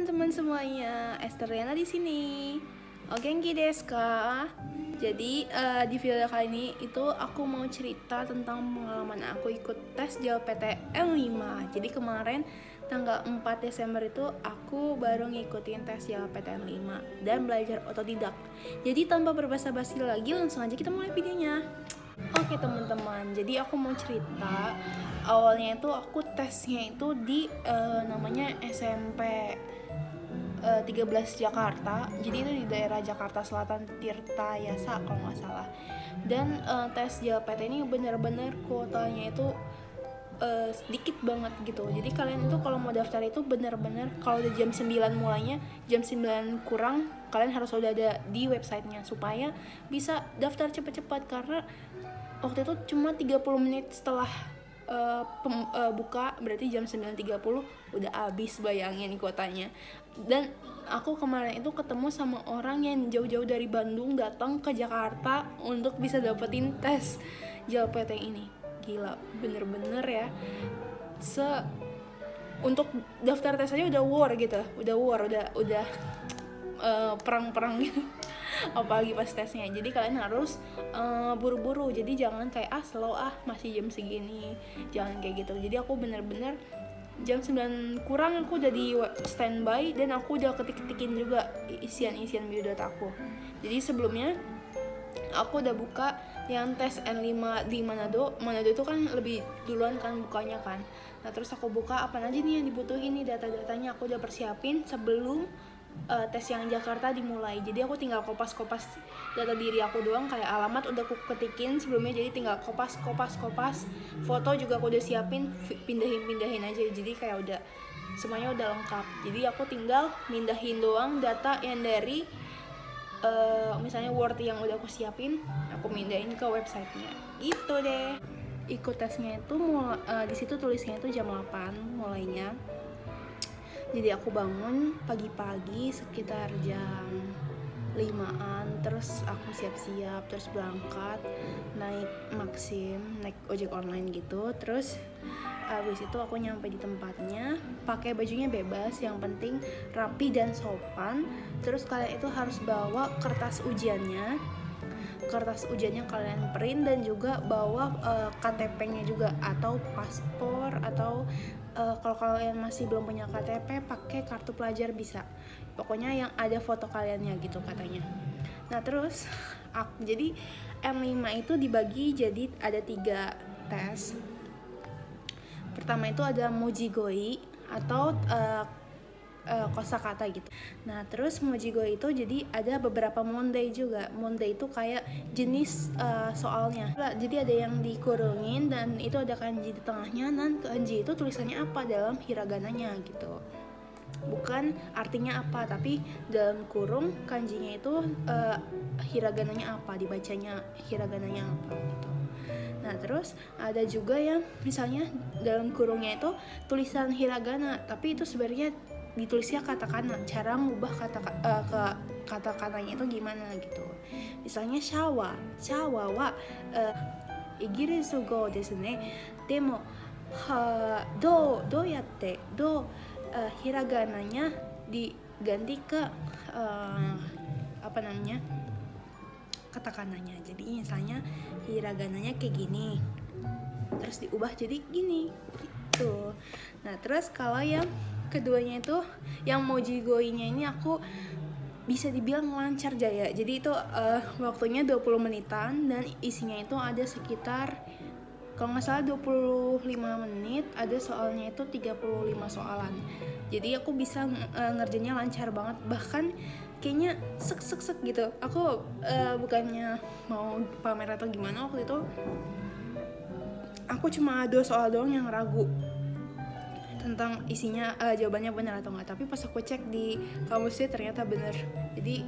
teman-teman semuanya, Esther Riana di sini. Genki desu ka? Jadi di video kali ini itu aku mau cerita tentang pengalaman aku ikut tes JLPTN 5. Jadi kemarin tanggal 4 Desember itu aku baru ngikutin tes JLPTN 5 dan belajar otodidak. Jadi tanpa berbasa-basi lagi, langsung aja kita mulai videonya. Oke teman-teman, jadi aku mau cerita awalnya itu aku tesnya itu di namanya SMP 13 Jakarta. Jadi itu di daerah Jakarta Selatan, Tirta Yasa kalau nggak salah. Dan tes JLPT ini bener-bener kuotanya itu sedikit banget gitu. Jadi kalian itu kalau mau daftar itu bener-bener kalau udah jam 9 mulainya, jam 9 kurang kalian harus udah ada di websitenya supaya bisa daftar cepat-cepat, karena waktu itu cuma 30 menit setelah buka, berarti jam 9.30 udah habis, bayangin kuotanya. Dan aku kemarin itu ketemu sama orang yang jauh-jauh dari Bandung datang ke Jakarta untuk bisa dapetin tes JLPT ini. Gila, bener-bener ya. Untuk daftar tes aja udah war gitu, udah perang-perang gitu. Apalagi pas tesnya. Jadi kalian harus buru-buru. Jadi jangan kayak slow masih jam segini. Jangan kayak gitu. Jadi aku bener-bener jam 9 kurang aku udah di standby dan aku udah ketik-ketikin juga isian biodata aku. Jadi sebelumnya aku udah buka yang tes N5 di Manado. Manado itu kan lebih duluan kan bukanya kan. Nah terus aku buka apa aja nih yang dibutuhin nih, data-datanya aku udah persiapin sebelum tes yang Jakarta dimulai. Jadi aku tinggal kopas-kopas data diri aku doang, kayak alamat udah aku ketikin sebelumnya, jadi tinggal kopas. Foto juga aku udah siapin, pindahin aja. Jadi kayak udah semuanya udah lengkap. Jadi aku tinggal mindahin doang data yang dari misalnya Word yang udah aku siapin, aku mindahin ke websitenya. Gitu deh. Ikut tesnya itu di situ tulisnya itu jam 8 mulainya. Jadi aku bangun pagi-pagi sekitar jam 5-an, terus aku siap-siap, terus berangkat naik Maxim, naik ojek online gitu. Terus abis itu aku nyampe di tempatnya, pakai bajunya bebas, yang penting rapi dan sopan. Terus kalian itu harus bawa kertas ujiannya kalian print, dan juga bawa KTP-nya juga atau paspor, atau kalau kalian masih belum punya KTP pakai kartu pelajar bisa. Pokoknya yang ada foto kaliannya gitu katanya. Nah terus jadi M5 itu dibagi jadi ada 3 tes. Pertama itu ada Mojigoi atau kosakata gitu. Nah terus Mojigoi itu jadi ada beberapa mondai juga. Mondai itu kayak jenis soalnya. Jadi ada yang dikurungin dan itu ada kanji di tengahnya, dan kanji itu tulisannya apa dalam hiragananya gitu. Bukan artinya apa, tapi dalam kurung kanjinya itu hiragananya apa, dibacanya hiragananya apa gitu. Nah terus ada juga yang misalnya dalam kurungnya itu tulisan hiragana, tapi itu sebenarnya ditulisnya katakana. Cara ngubah ke katakananya itu gimana gitu. Misalnya shawa wa igirisu go desu ne. Demo do yatte hiragananya diganti ke katakananya. Jadi misalnya hiragananya kayak gini, terus diubah jadi gini gitu. Nah terus kalau yang keduanya itu yang Mojigoi-nya ini aku bisa dibilang lancar jaya. Jadi itu waktunya 20 menitan dan isinya itu ada sekitar kalau nggak salah 25 menit, ada soalnya itu 35 soalan. Jadi aku bisa ngerjainnya lancar banget, bahkan kayaknya sek gitu. Aku bukannya mau pamer atau gimana, waktu itu aku cuma 2 soal doang yang ragu tentang isinya jawabannya benar atau enggak, tapi pas aku cek di kamusnya ternyata benar. Jadi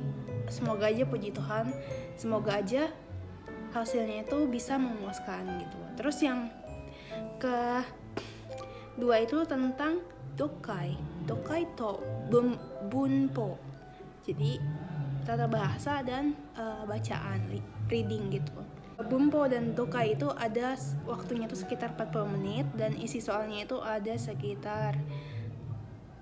semoga aja, puji Tuhan, semoga aja hasilnya itu bisa memuaskan gitu. Terus yang kedua itu tentang dokai to bunpo. Jadi tata bahasa dan bacaan, reading gitu. Bunpo dan Tokai itu ada waktunya itu sekitar 40 menit dan isi soalnya itu ada sekitar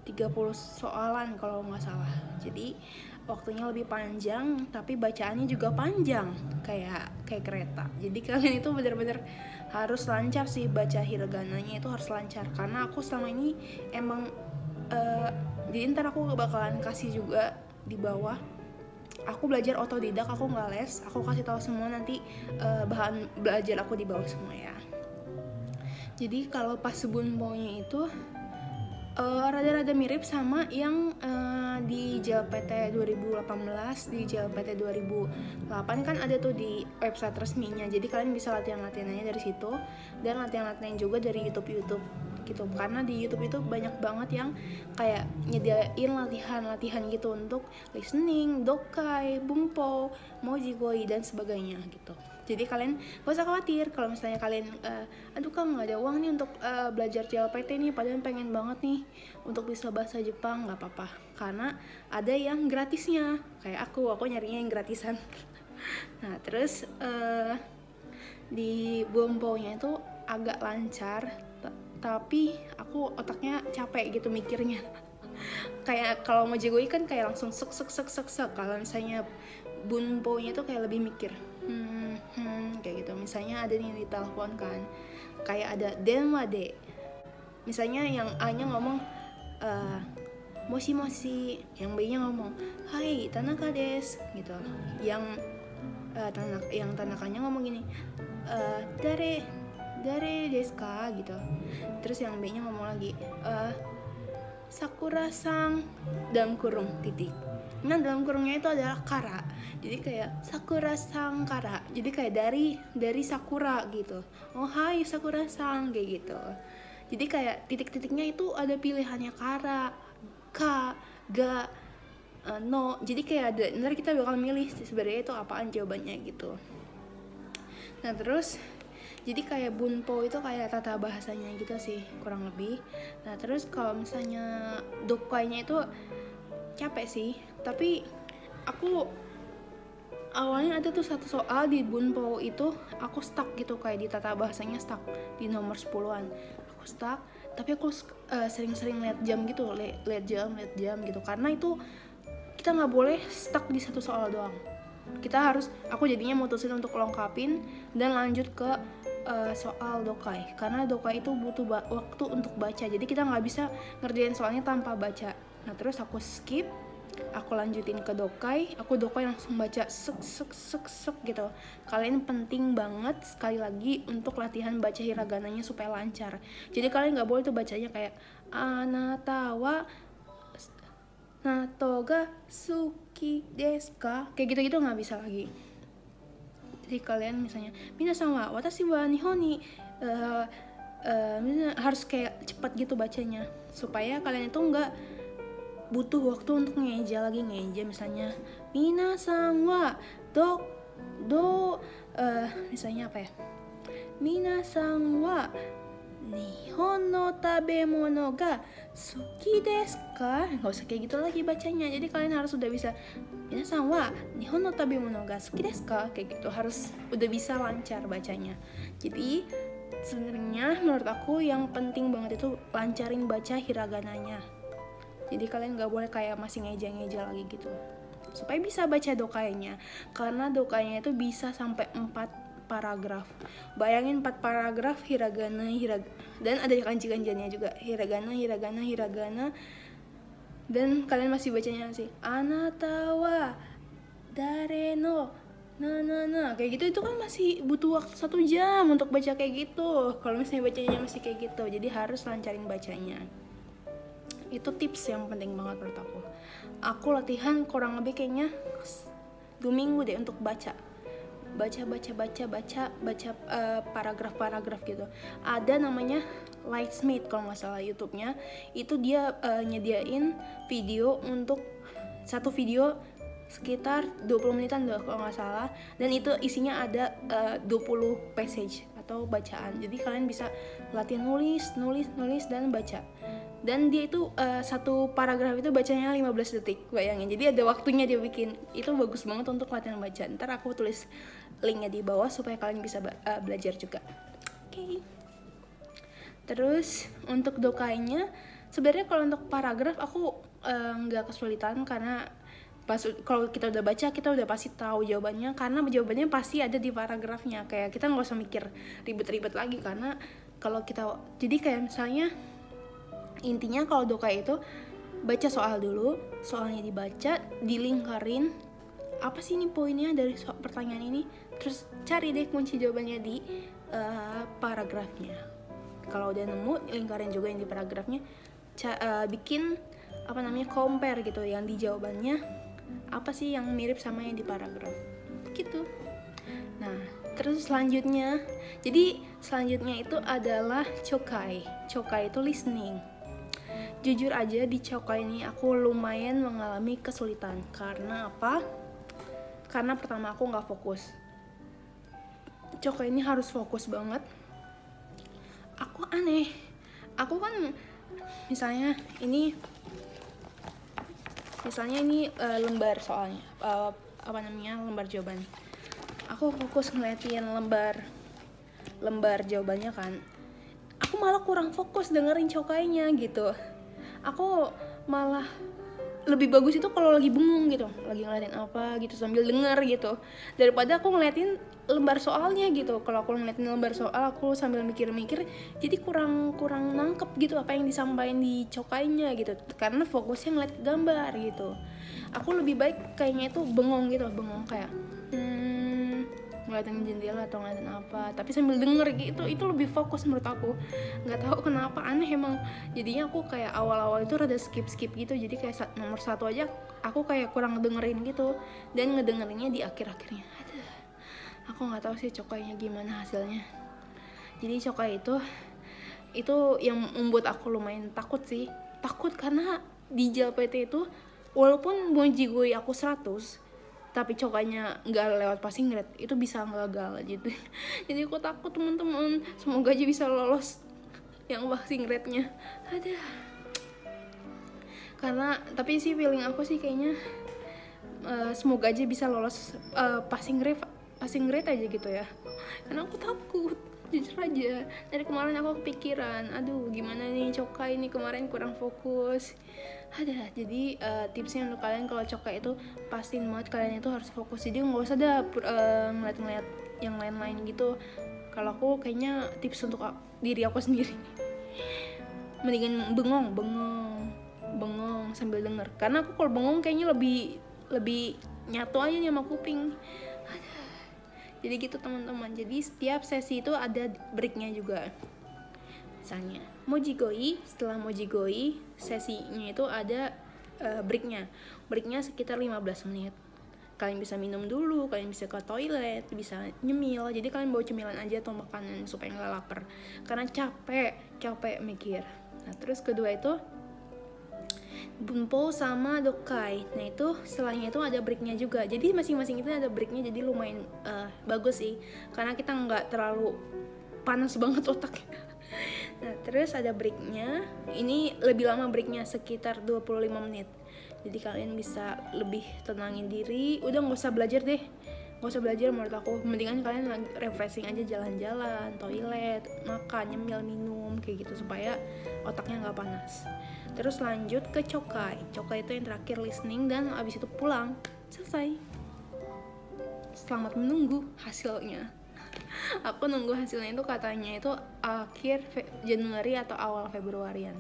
30 soalan kalau nggak salah. Jadi waktunya lebih panjang tapi bacaannya juga panjang kayak kereta. Jadi kalian itu benar-benar harus lancar sih, baca hiragananya itu harus lancar, karena aku selama ini emang jadi ntar aku bakalan kasih juga di bawah. Aku belajar otodidak, aku nggak les, aku kasih tahu semua nanti bahan belajar aku di bawah semua ya. Jadi kalau pas bunponya itu rada-rada mirip sama yang di JLPT 2018, di JLPT 2008 kan ada tuh di website resminya. Jadi kalian bisa latihan-latihannya dari situ dan latihan-latihan juga dari YouTube gitu. Karena di YouTube itu banyak banget yang kayak nyediain latihan gitu untuk listening, dokai, bunpo, mojigoi dan sebagainya gitu. Jadi kalian gak usah khawatir kalau misalnya kalian aduh Kang nggak ada uang nih untuk belajar JLPT nih, padahal pengen banget nih untuk bisa bahasa Jepang. Nggak apa-apa, karena ada yang gratisnya kayak aku nyarinya yang gratisan. Nah terus di bunpo-nya itu agak lancar, tapi aku otaknya capek gitu mikirnya. Kayak kalau mojigoi kan kayak langsung sek. Kalau misalnya bunpo-nya itu kayak lebih mikir. Kayak gitu. Misalnya ada nih di telepon kan, kayak ada denwa de. Misalnya yang A-nya ngomong moshi, yang B-nya ngomong hai Tanaka desu gitu. Yang Tanakanya ngomong gini, dare desu ka gitu. Terus yang B-nya ngomong lagi Sakura-san dalam kurung titik. Nah dalam kurungnya itu adalah kara. Jadi kayak Sakura-san kara. Jadi kayak dari Sakura gitu. Oh hai Sakura-san kayak gitu. Jadi kayak titik-titiknya itu ada pilihannya kara, ka, ga, no. Jadi kayak ada, ntar kita bakal milih sebenarnya itu apaan jawabannya gitu. Nah terus jadi kayak bunpo itu kayak tata bahasanya gitu sih kurang lebih. Nah terus kalau misalnya dokainya itu capek sih, tapi aku awalnya ada tuh satu soal di bunpo itu aku stuck gitu, kayak di tata bahasanya stuck di nomor 10-an. Aku stuck, tapi aku sering-sering lihat jam gitu, lihat jam gitu, karena itu kita nggak boleh stuck di satu soal doang. Aku jadinya mutusin untuk lengkapin dan lanjut ke soal dokai, karena dokai itu butuh waktu untuk baca, jadi kita nggak bisa ngerjain soalnya tanpa baca. Nah terus aku skip, aku lanjutin ke dokai, aku dokai langsung baca sek gitu. Kalian penting banget sekali lagi untuk latihan baca hiragananya supaya lancar. Jadi kalian nggak boleh tuh bacanya kayak anata wa nato ga suki desu ka, kayak gitu-gitu nggak bisa lagi. Jadi kalian misalnya minasan wa watashi wa nihon ni harus kayak cepat gitu bacanya, supaya kalian itu nggak butuh waktu untuk ngeja misalnya minasan wa misalnya apa ya, minasan wa nihon no tabemono ga suki desu ka, nggak usah kayak gitu lagi bacanya. Jadi kalian harus udah bisa minasan wa nihon no tabemono ga suki desu ka, kayak gitu, harus udah bisa lancar bacanya. Jadi sebenarnya menurut aku yang penting banget itu lancarin baca hiragananya. Jadi kalian nggak boleh kayak masih ngeja lagi gitu, supaya bisa baca dokainya, karena dokainya itu bisa sampai 4 paragraf. Bayangin 4 paragraf hiragana dan ada kanji-kanjiannya juga, hiragana, dan kalian masih bacanya sih anata wa dare no nah kayak gitu. Itu kan masih butuh waktu 1 jam untuk baca kayak gitu kalau misalnya bacanya masih kayak gitu. Jadi harus lancarin bacanya. Itu tips yang penting banget menurut aku. Aku latihan kurang lebih kayaknya 2 minggu deh untuk baca paragraf gitu. Ada namanya Lightsmith kalau nggak salah YouTube-nya, itu dia nyediain video untuk satu video sekitar 20 menitan deh kalau nggak salah, dan itu isinya ada 20 passage atau bacaan. Jadi kalian bisa latihan nulis dan baca. Dan dia itu satu paragraf itu bacanya 15 detik, bayangin. Jadi ada waktunya dia bikin. Itu bagus banget untuk latihan baca. Ntar aku tulis linknya di bawah supaya kalian bisa belajar juga. Oke. Terus untuk dokainya Sebenarnya kalau untuk paragraf aku nggak kesulitan, karena pas kalau kita udah baca kita udah pasti tahu jawabannya, karena jawabannya pasti ada di paragrafnya. Kayak kita nggak usah mikir ribet-ribet lagi, karena kalau kita jadi kayak misalnya intinya kalau dokai itu baca soal dulu, soalnya dibaca, dilingkarin apa sih ini poinnya dari pertanyaan ini, terus cari deh kunci jawabannya di paragrafnya. Kalau udah nemu, lingkarin juga yang di paragrafnya, bikin apa namanya compare gitu, yang di jawabannya apa sih yang mirip sama yang di paragraf gitu. Nah terus selanjutnya, jadi selanjutnya itu adalah chokai. Chokai itu listening. Jujur aja di chokai ini aku lumayan mengalami kesulitan. Karena apa? Karena pertama aku nggak fokus. Chokai ini harus fokus banget. Aku aneh. Aku kan misalnya ini lembar soalnya, apa namanya, lembar jawaban. Aku fokus ngeliatin lembar jawabannya kan. Aku malah kurang fokus dengerin cokainya gitu. Aku malah lebih bagus itu kalau lagi bengong gitu, lagi ngeliatin apa gitu sambil denger gitu, daripada aku ngeliatin lembar soalnya gitu. Kalau aku ngeliatin lembar soal aku sambil mikir-mikir, jadi kurang nangkep gitu apa yang disampaikan di cokainya gitu, karena fokusnya ngeliat gambar gitu. Aku lebih baik kayaknya itu bengong gitu, bengong kayak ngeliatin jendela atau ngeliatin apa, tapi sambil denger gitu, itu lebih fokus menurut aku. Nggak tahu kenapa, aneh emang. Jadinya aku kayak awal-awal itu rada skip gitu, jadi kayak nomor 1 aja aku kayak kurang dengerin gitu, dan ngedengerinnya di akhir-akhirnya. Aduh, aku nggak tahu sih cokainya gimana hasilnya. Jadi cokai itu yang membuat aku lumayan takut sih, takut karena di JLPT itu walaupun Mojigoi aku 100, tapi cokainya nggak lewat passing grade, itu bisa gagal gitu. Jadi aku takut teman-teman, semoga aja bisa lolos yang passing grade-nya. Ada. Karena tapi sih feeling aku sih kayaknya semoga aja bisa lolos passing grade aja gitu ya. Karena aku takut, jujur aja. Dari kemarin aku kepikiran, aduh gimana nih cokai ini, kemarin kurang fokus. Ada, jadi tipsnya untuk kalian kalau cokai itu pastiin banget kalian itu harus fokus. Jadi nggak usah ngeliat yang lain-lain gitu. Kalau aku kayaknya tips untuk diri aku sendiri, mendingan bengong sambil denger. Karena aku kalau bengong kayaknya lebih nyatu aja sama kuping. Jadi gitu teman-teman. Jadi setiap sesi itu ada breaknya juga. Misalnya Mojigoi, setelah Mojigoi sesinya itu ada breaknya sekitar 15 menit. Kalian bisa minum dulu, kalian bisa ke toilet, bisa nyemil. Jadi kalian bawa cemilan aja atau makanan supaya nggak lapar, karena capek mikir. Nah terus kedua itu Bunpo sama Dokai. Nah itu setelahnya itu ada breaknya juga. Jadi masing-masing itu ada breaknya, jadi lumayan bagus sih, karena kita nggak terlalu panas banget otaknya. Nah terus ada breaknya, ini lebih lama breaknya, sekitar 25 menit. Jadi kalian bisa lebih tenangin diri. Udah nggak usah belajar menurut aku. Mendingan kalian refreshing aja, jalan-jalan, toilet, makan, nyemil, minum kayak gitu supaya otaknya nggak panas. Terus lanjut ke cokai itu yang terakhir listening, dan abis itu pulang, selesai. Selamat menunggu hasilnya. Aku nunggu hasilnya itu katanya itu akhir Januari atau awal Februarian.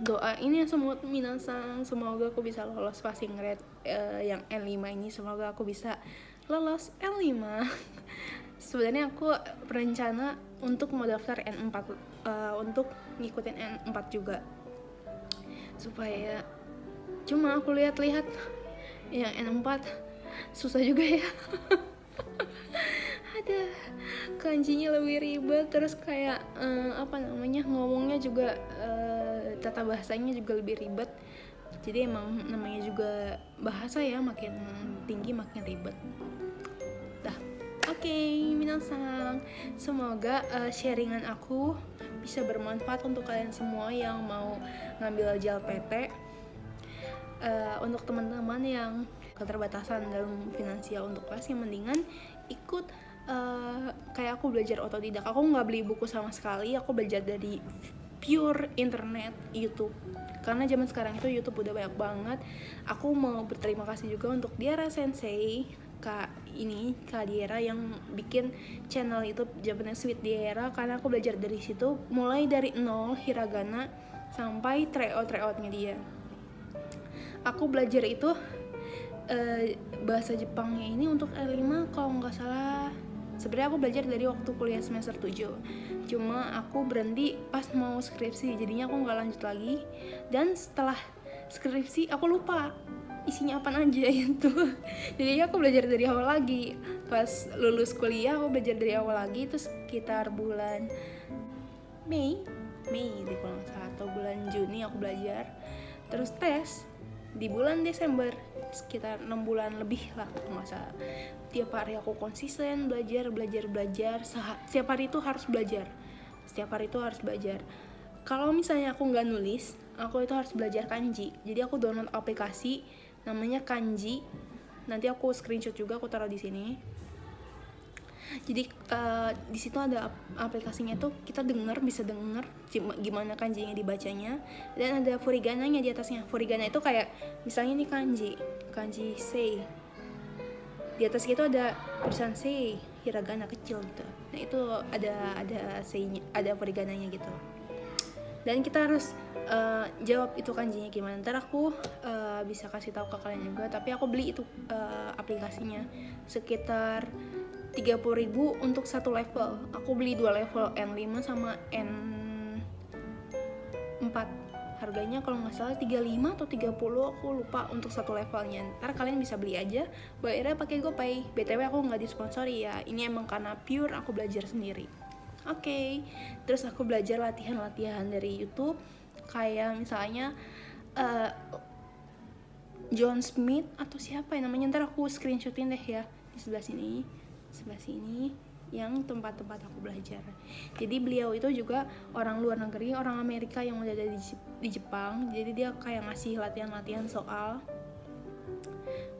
Doain ya semua minasang, semoga aku bisa lolos passing grade yang N5 ini. Semoga aku bisa lolos N5. Sebenarnya aku berencana untuk mau daftar N4, untuk ngikutin N4 juga, supaya cuma aku lihat-lihat yang N4 susah juga ya. Ada kanjinya lebih ribet, terus kayak ngomongnya juga tata bahasanya juga lebih ribet. Jadi emang namanya juga bahasa ya, makin tinggi makin ribet. Oke, minasang, semoga sharingan aku bisa bermanfaat untuk kalian semua yang mau ngambil JLPT. Untuk teman-teman yang keterbatasan dalam finansial untuk kelas, yang mendingan ikut kayak aku belajar otodidak. Aku nggak beli buku sama sekali, aku belajar dari pure internet YouTube. Karena zaman sekarang itu YouTube udah banyak banget. Aku mau berterima kasih juga untuk Diara Sensei, Kak Diara yang bikin channel YouTube Japanese with Diara, karena aku belajar dari situ mulai dari nol hiragana sampai tryout-tryoutnya dia. Aku belajar itu bahasa Jepangnya ini untuk L5 kalau nggak salah. Sebenarnya aku belajar dari waktu kuliah semester 7, cuma aku berhenti pas mau skripsi, jadinya aku nggak lanjut lagi. Dan setelah skripsi aku lupa isinya apa aja itu. Jadi aku belajar dari awal lagi. Pas lulus kuliah aku belajar dari awal lagi, itu sekitar bulan Mei di kalau nggak salah, atau bulan Juni aku belajar. Terus tes di bulan Desember, sekitar 6 bulan lebih lah kalau nggak salah. Tiap hari aku konsisten belajar. Setiap hari itu harus belajar. Kalau misalnya aku nggak nulis, aku itu harus belajar kanji. Jadi aku download aplikasi namanya Kanji. Nanti aku screenshot juga, aku taruh di sini. Jadi di situ ada aplikasinya tuh, kita bisa denger gimana kanjinya dibacanya, dan ada furigananya di atasnya. Furigana itu kayak misalnya ini kanji sei, di atas itu ada tulisan sei hiragana kecil gitu. Nah itu ada sei-nya, ada furigananya gitu. Dan kita harus jawab itu kanjinya gimana. Ntar aku bisa kasih tahu ke kalian juga. Tapi aku beli itu aplikasinya sekitar 30.000 untuk satu level. Aku beli 2 level, N5 sama N4. Harganya kalau nggak salah 35 atau 30, aku lupa untuk satu levelnya. Ntar kalian bisa beli aja, bayarnya pakai GoPay. BTW aku nggak disponsori ya, ini emang karena pure aku belajar sendiri. Oke. Terus aku belajar latihan dari YouTube, kayak misalnya John Smith atau siapa ya namanya, ntar aku screenshotin deh ya di sebelah sini yang tempat-tempat aku belajar. Jadi beliau itu juga orang luar negeri, orang Amerika yang udah ada di Jepang. Jadi dia kayak ngasih latihan soal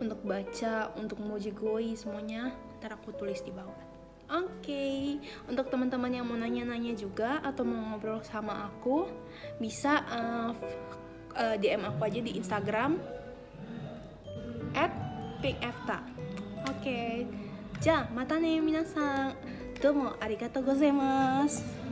untuk baca, untuk mojigoi semuanya. Ntar aku tulis di bawah. Oke. Untuk teman-teman yang mau nanya-nanya juga atau mau ngobrol sama aku, bisa DM aku aja di Instagram @pinkefta. Oke. じゃあまたね皆さん、どうもありがとうございます。